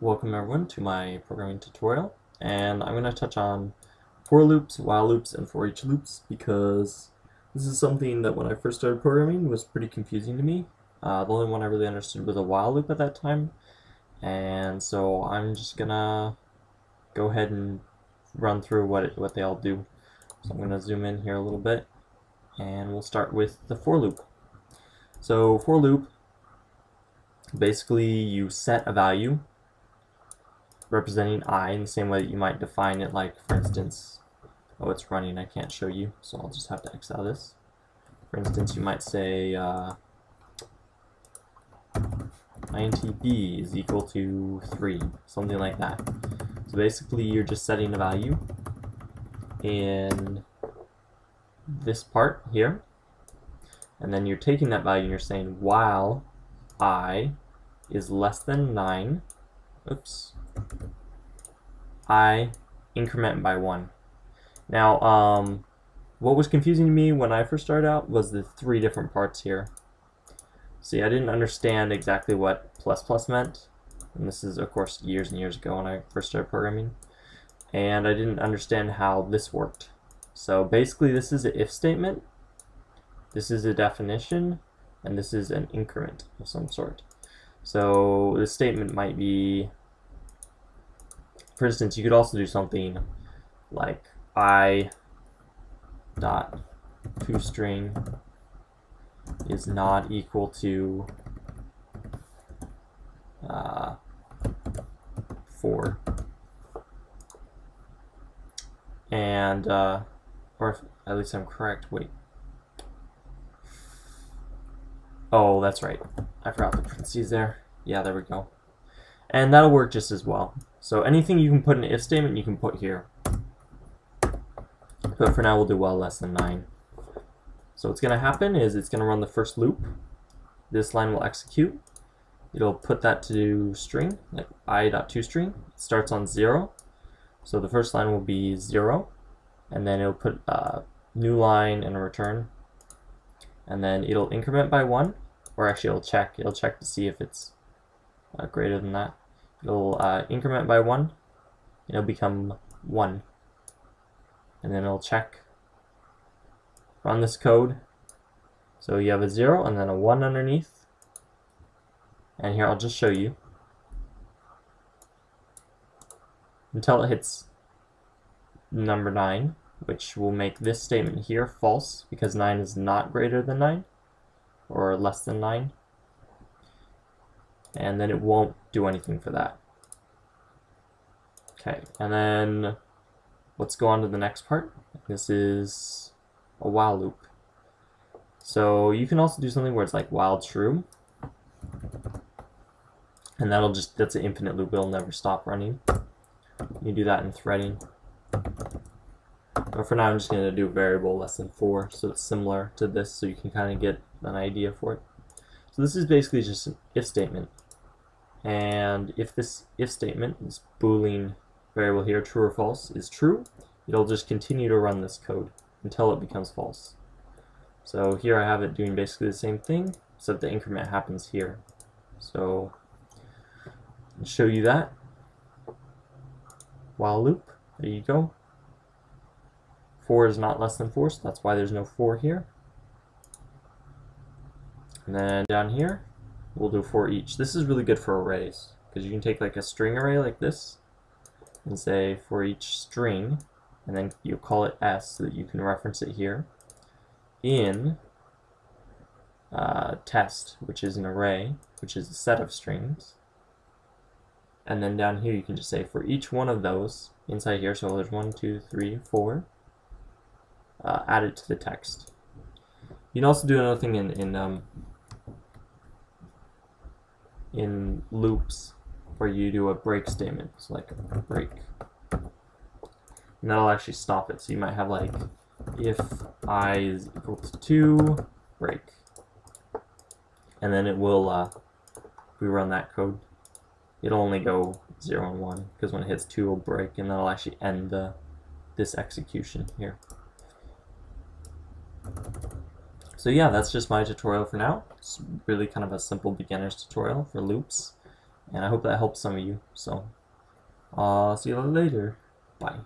Welcome everyone to my programming tutorial, and I'm going to touch on for loops, while loops, and for each loops because this is something that when I first started programming was pretty confusing to me. The only one I really understood was a while loop at that time, and so I'm just going to go ahead and run through what they all do. So I'm going to zoom in here a little bit, and we'll start with the for loop. So for loop, basically you set a value representing I in the same way that you might define it, like for instance, oh, it's running, I can't show you, so I'll just have to X out this. For instance, you might say int b is equal to 3, something like that. So basically you're just setting a value in this part here, and then you're taking that value and you're saying while I is less than 9, I increment by 1. Now, what was confusing to me when I first started out was the 3 different parts here. See, I didn't understand exactly what plus plus meant, and this is, of course, years and years ago when I first started programming, and I didn't understand how this worked. So basically, this is an if statement, this is a definition, and this is an increment of some sort. So this statement might be, for instance, you could also do something like I dot toString is not equal to 4, and or if, at least I'm correct. Wait. Oh, that's right. I forgot the parentheses there. Yeah, there we go. And that'll work just as well. So anything you can put in an if statement, you can put here. But for now, we'll do while less than 9. So what's going to happen is it's going to run the first loop. This line will execute. It'll put that to string, like I.toString. It starts on 0. So the first line will be 0. And then it'll put a new line and a return. And then it'll increment by 1. Or actually, it'll check. It'll check to see if it's greater than that. It'll increment by 1, and it'll become 1. And then it'll check, run this code. So you have a 0 and then a 1 underneath. And here I'll just show you. Until it hits number 9, which will make this statement here false, because 9 is not greater than 9, or less than 9. And then it won't do anything for that. Okay, and then let's go on to the next part. This is a while loop. So you can also do something where it's like while true, and that's an infinite loop. It'll never stop running. You do that in threading. But for now, I'm just going to do a variable less than 4, so it's similar to this, so you can kind of get an idea for it. So this is basically just an if statement. And if this if statement, this Boolean variable here, true or false, is true, it'll just continue to run this code until it becomes false. So here I have it doing basically the same thing, except the increment happens here. So I'll show you that. While loop, there you go. 4 is not less than 4, so that's why there's no 4 here. And then down here, we'll do for each. This is really good for arrays, because you can take like a string array like this and say for each string, and then you call it s so that you can reference it here in test, which is an array, which is a set of strings. And then down here you can just say for each one of those inside here, so there's 1, 2, 3, 4, add it to the text. You can also do another thing in loops where you do a break statement, so like a break, and that'll actually stop it. So you might have like if I is equal to 2, break, and then it will if we run that code, it'll only go 0 and 1, because when it hits 2 it'll break, and that'll actually end this execution here. So yeah, that's just my tutorial for now. It's really kind of a simple beginner's tutorial for loops. and I hope that helps some of you. So, see you later. Bye.